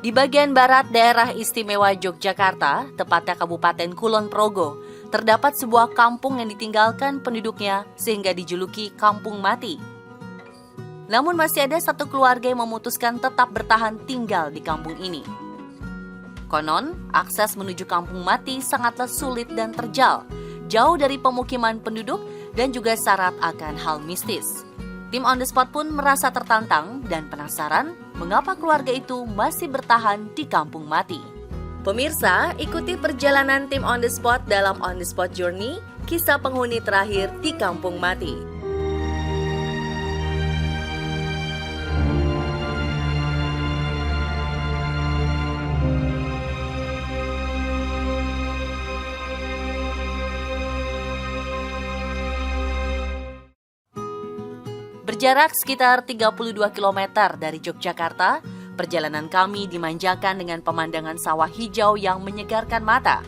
Di bagian barat daerah istimewa Yogyakarta, tepatnya Kabupaten Kulon Progo, terdapat sebuah kampung yang ditinggalkan penduduknya sehingga dijuluki Kampung Mati. Namun masih ada satu keluarga yang memutuskan tetap bertahan tinggal di kampung ini. Konon, akses menuju Kampung Mati sangatlah sulit dan terjal, jauh dari pemukiman penduduk dan juga syarat akan hal mistis. Tim On The Spot pun merasa tertantang dan penasaran mengapa keluarga itu masih bertahan di Kampung Mati. Pemirsa, ikuti perjalanan tim On The Spot dalam On The Spot Journey, kisah penghuni terakhir di Kampung Mati. Berjarak sekitar 32 km dari Yogyakarta, perjalanan kami dimanjakan dengan pemandangan sawah hijau yang menyegarkan mata.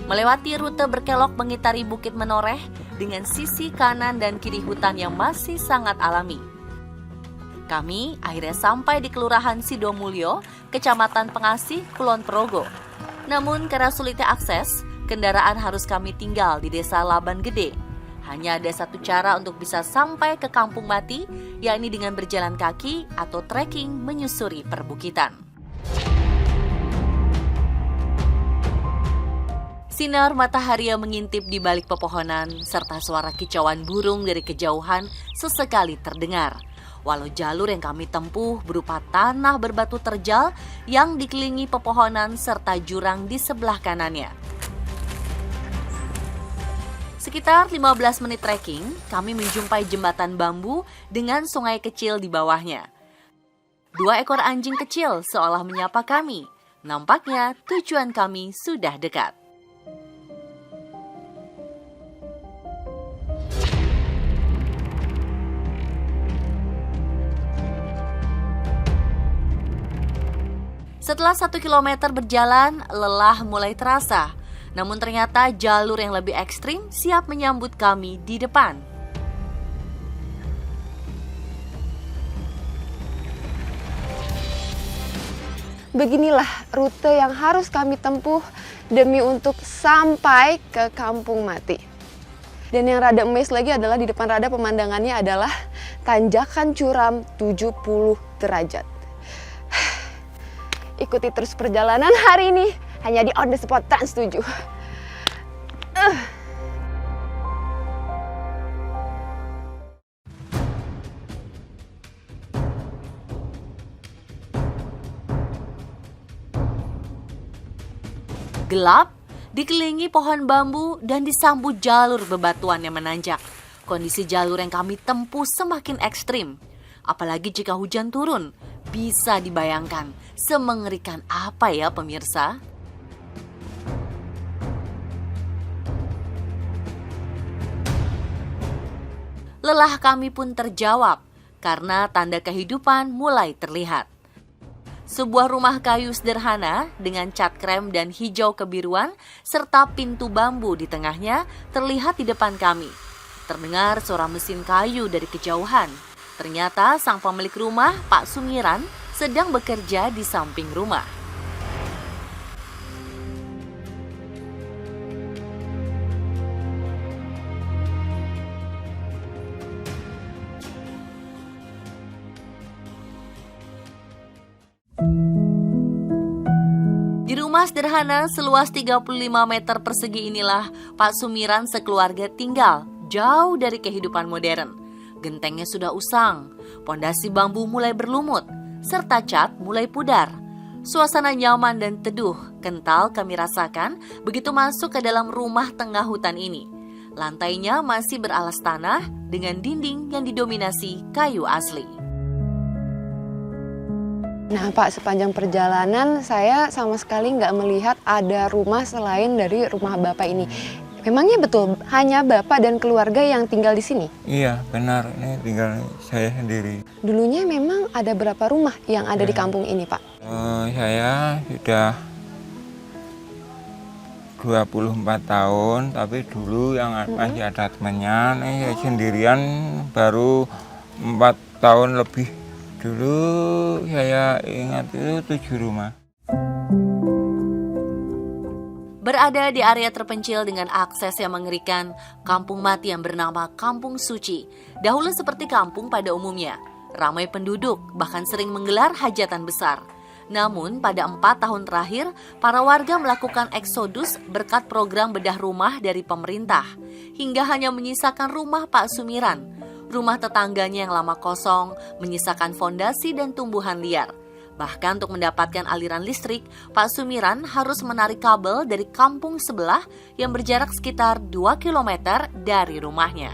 Melewati rute berkelok mengitari Bukit Menoreh dengan sisi kanan dan kiri hutan yang masih sangat alami. Kami akhirnya sampai di Kelurahan Sidomulyo, Kecamatan Pengasih, Kulon Progo. Namun karena sulitnya akses, kendaraan harus kami tinggal di Desa Laban Gede. Hanya ada satu cara untuk bisa sampai ke Kampung Mati, yakni dengan berjalan kaki atau trekking menyusuri perbukitan. Sinar matahari yang mengintip di balik pepohonan, serta suara kicauan burung dari kejauhan sesekali terdengar. Walau jalur yang kami tempuh berupa tanah berbatu terjal yang dikelilingi pepohonan serta jurang di sebelah kanannya. Sekitar 15 menit trekking, kami menjumpai jembatan bambu dengan sungai kecil di bawahnya. 2 ekor anjing kecil seolah menyapa kami. Nampaknya tujuan kami sudah dekat. Setelah 1 kilometer berjalan, lelah mulai terasa. Namun ternyata jalur yang lebih ekstrim siap menyambut kami di depan. Beginilah rute yang harus kami tempuh demi untuk sampai ke Kampung Mati. Dan yang rada emes lagi adalah di depan rada pemandangannya adalah tanjakan curam 70 derajat. Ikuti terus perjalanan hari ini hanya di On The Spot Trans 7. Gelap, dikelilingi pohon bambu dan disambut jalur bebatuan yang menanjak. Kondisi jalur yang kami tempuh semakin ekstrim. Apalagi jika hujan turun, bisa dibayangkan semengerikan apa ya pemirsa? Lelah kami pun terjawab karena tanda kehidupan mulai terlihat. Sebuah rumah kayu sederhana dengan cat krem dan hijau kebiruan serta pintu bambu di tengahnya terlihat di depan kami. Terdengar suara mesin kayu dari kejauhan. Ternyata sang pemilik rumah, Pak Sumiran, sedang bekerja di samping rumah. Di rumah sederhana seluas 35 meter persegi inilah Pak Sumiran sekeluarga tinggal, jauh dari kehidupan modern. Gentengnya sudah usang, pondasi bambu mulai berlumut, serta cat mulai pudar. Suasana nyaman dan teduh, kental kami rasakan begitu masuk ke dalam rumah tengah hutan ini. Lantainya masih beralas tanah dengan dinding yang didominasi kayu asli. Nah Pak, sepanjang perjalanan saya sama sekali nggak melihat ada rumah selain dari rumah Bapak ini. Memangnya betul hanya Bapak dan keluarga yang tinggal di sini? Iya benar, ini tinggal saya sendiri. Dulunya memang ada berapa rumah yang ada di kampung ini Pak? Saya sudah 24 tahun, tapi dulu yang masih ada temannya, saya sendirian baru 4 tahun lebih. Dulu saya ingat itu 7 rumah. Berada di area terpencil dengan akses yang mengerikan, kampung mati yang bernama Kampung Suci dahulu seperti kampung pada umumnya. Ramai penduduk, bahkan sering menggelar hajatan besar. Namun pada 4 tahun terakhir, para warga melakukan eksodus berkat program bedah rumah dari pemerintah, hingga hanya menyisakan rumah Pak Sumiran. Rumah tetangganya yang lama kosong, menyisakan fondasi dan tumbuhan liar. Bahkan untuk mendapatkan aliran listrik, Pak Sumiran harus menarik kabel dari kampung sebelah yang berjarak sekitar 2 km dari rumahnya.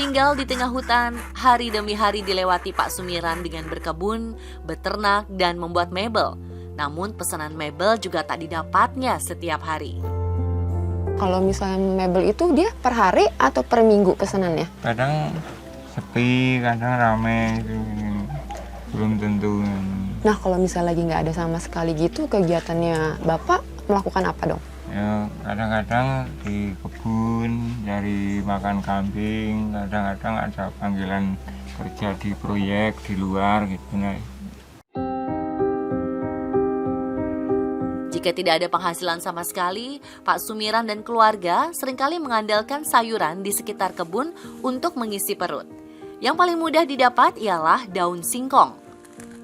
Tinggal di tengah hutan, hari demi hari dilewati Pak Sumiran dengan berkebun, beternak, dan membuat mebel. Namun pesanan mebel juga tak didapatnya setiap hari. Kalau misalnya mebel itu dia per hari atau per minggu pesanannya? Kadang sepi, kadang rame, belum tentu. Nah kalau misalnya lagi nggak ada sama sekali gitu, kegiatannya Bapak melakukan apa dong? Ya, kadang-kadang di kebun, cari makan kambing, kadang-kadang ada panggilan kerja di proyek di luar gitu. Jika tidak ada penghasilan sama sekali, Pak Sumiran dan keluarga seringkali mengandalkan sayuran di sekitar kebun untuk mengisi perut. Yang paling mudah didapat ialah daun singkong.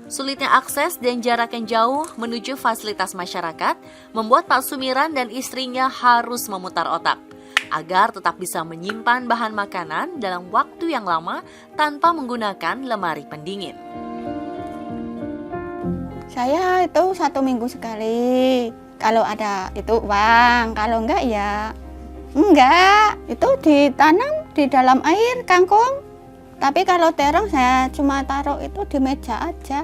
Sulitnya akses dan jarak yang jauh menuju fasilitas masyarakat membuat Pak Sumiran dan istrinya harus memutar otak agar tetap bisa menyimpan bahan makanan dalam waktu yang lama tanpa menggunakan lemari pendingin. Saya itu 1 minggu sekali. Kalau ada itu uang, kalau enggak ya enggak. Itu ditanam di dalam air kangkung. Tapi kalau terong saya cuma taruh itu di meja aja.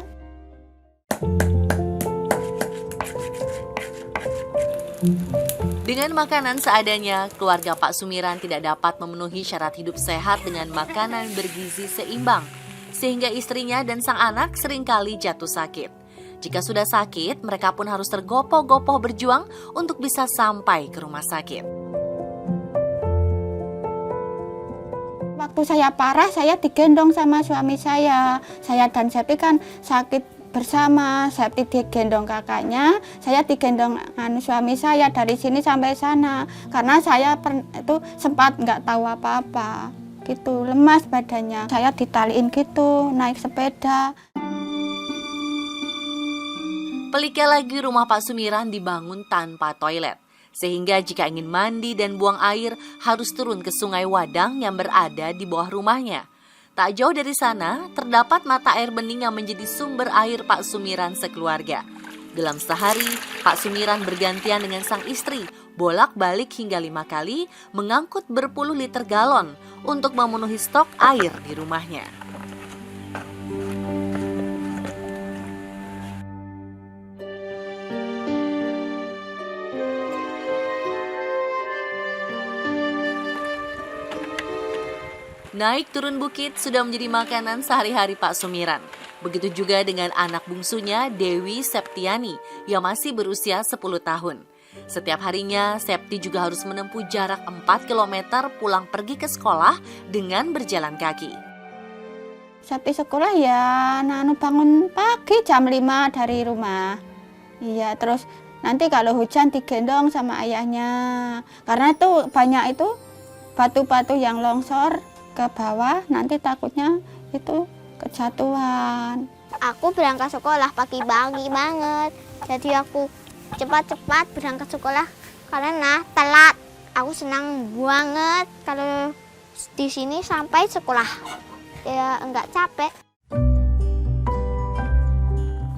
Dengan makanan seadanya, keluarga Pak Sumiran tidak dapat memenuhi syarat hidup sehat dengan makanan bergizi seimbang, sehingga istrinya dan sang anak seringkali jatuh sakit. Jika sudah sakit, mereka pun harus tergopoh-gopoh berjuang untuk bisa sampai ke rumah sakit. Waktu saya parah, saya digendong sama suami saya. Saya dan Septi kan sakit bersama. Septi digendong kakaknya, saya digendong suami saya dari sini sampai sana. Karena saya itu sempat nggak tahu apa-apa, gitu, lemas badannya. Saya ditaliin gitu, naik sepeda. Peliknya lagi rumah Pak Sumiran dibangun tanpa toilet. Sehingga jika ingin mandi dan buang air harus turun ke sungai Wadang yang berada di bawah rumahnya. Tak jauh dari sana terdapat mata air bening yang menjadi sumber air Pak Sumiran sekeluarga. Dalam sehari, Pak Sumiran bergantian dengan sang istri bolak-balik hingga 5 kali mengangkut berpuluh liter galon untuk memenuhi stok air di rumahnya. Naik turun bukit sudah menjadi makanan sehari-hari Pak Sumiran. Begitu juga dengan anak bungsunya Dewi Septiani yang masih berusia 10 tahun. Setiap harinya Septi juga harus menempuh jarak 4 km pulang pergi ke sekolah dengan berjalan kaki. Septi sekolah ya bangun pagi jam 5 dari rumah. Iya, terus nanti kalau hujan digendong sama ayahnya. Karena itu banyak itu batu-batu yang longsor ke bawah, nanti takutnya itu kejatuhan. Aku berangkat sekolah pagi-pagi banget, jadi aku cepat-cepat berangkat sekolah karena telat. Aku senang banget kalau di sini sampai sekolah, ya enggak capek.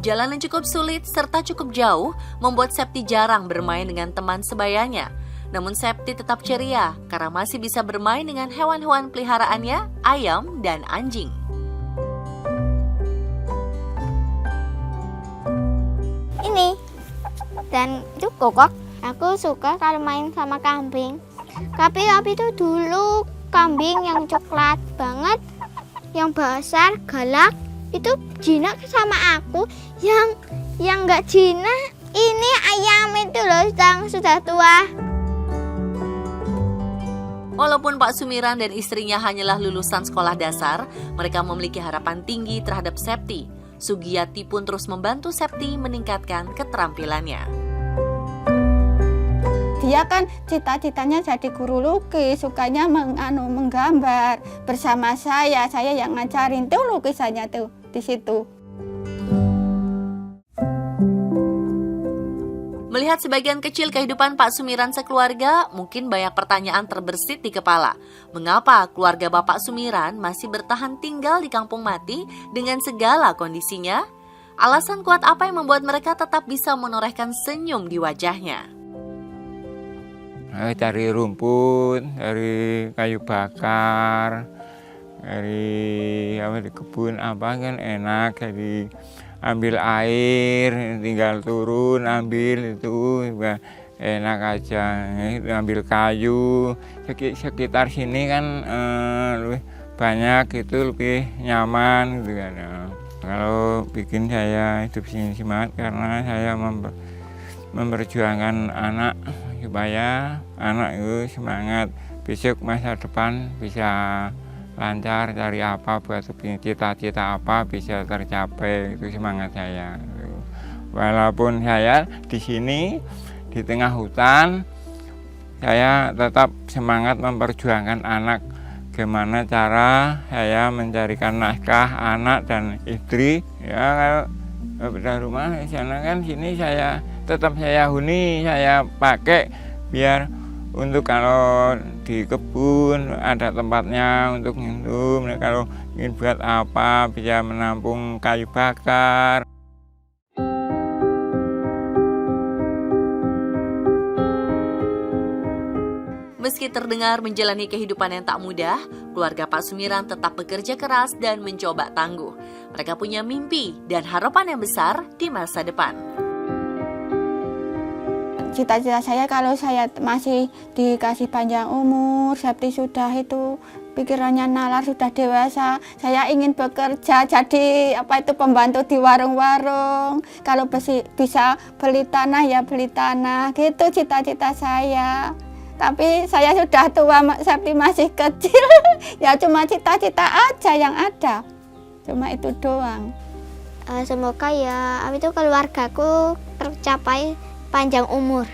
Jalan yang cukup sulit serta cukup jauh membuat Septi jarang bermain dengan teman sebayanya. Namun Septi tetap ceria karena masih bisa bermain dengan hewan-hewan peliharaannya, ayam dan anjing. Ini dan itu kokok. Aku suka kalau main sama kambing. Tapi itu dulu kambing yang coklat banget, yang besar, galak. Itu jinak sama aku. Yang nggak jinak ini ayam itu loh yang sudah tua. Walaupun Pak Sumiran dan istrinya hanyalah lulusan sekolah dasar, mereka memiliki harapan tinggi terhadap Septi. Sugiyati pun terus membantu Septi meningkatkan keterampilannya. Dia kan cita-citanya jadi guru lukis, sukanya menggambar. Bersama saya yang ngajarin tuh lukisannya tuh di situ. Melihat sebagian kecil kehidupan Pak Sumiran sekeluarga, mungkin banyak pertanyaan terbersit di kepala. Mengapa keluarga Bapak Sumiran masih bertahan tinggal di Kampung Mati dengan segala kondisinya? Alasan kuat apa yang membuat mereka tetap bisa menorehkan senyum di wajahnya? Cari rumput, dari kayu bakar, dari di kebun apa kan enak, jadi ambil air, tinggal turun ambil itu enak aja. Ambil kayu, sekitar sini kan lebih banyak, itu lebih nyaman gitu kan. Kalau bikin saya hidup sini semangat karena saya memperjuangkan anak supaya anak itu semangat besok masa depan bisa lancar, cari apa buat cita-cita apa bisa tercapai, itu semangat saya. Walaupun saya di sini di tengah hutan, saya tetap semangat memperjuangkan anak. Gimana cara saya mencarikan nafkah anak dan istri, ya kalau pindah rumah di sana kan sini saya tetap saya huni, saya pakai biar untuk kalau di kebun ada tempatnya untuk minum, kalau ingin buat apa bisa menampung kayu bakar. Meski terdengar menjalani kehidupan yang tak mudah, keluarga Pak Sumiran tetap bekerja keras dan mencoba tangguh. Mereka punya mimpi dan harapan yang besar di masa depan. Cita-cita saya kalau saya masih dikasih panjang umur, seperti sudah itu pikirannya nalar, sudah dewasa, saya ingin bekerja jadi pembantu di warung-warung. Kalau bisa beli tanah ya beli tanah, gitu cita-cita saya. Tapi saya sudah tua, seperti masih kecil, ya cuma cita-cita aja yang ada, cuma itu doang. Semoga ya keluargaku tercapai panjang umur.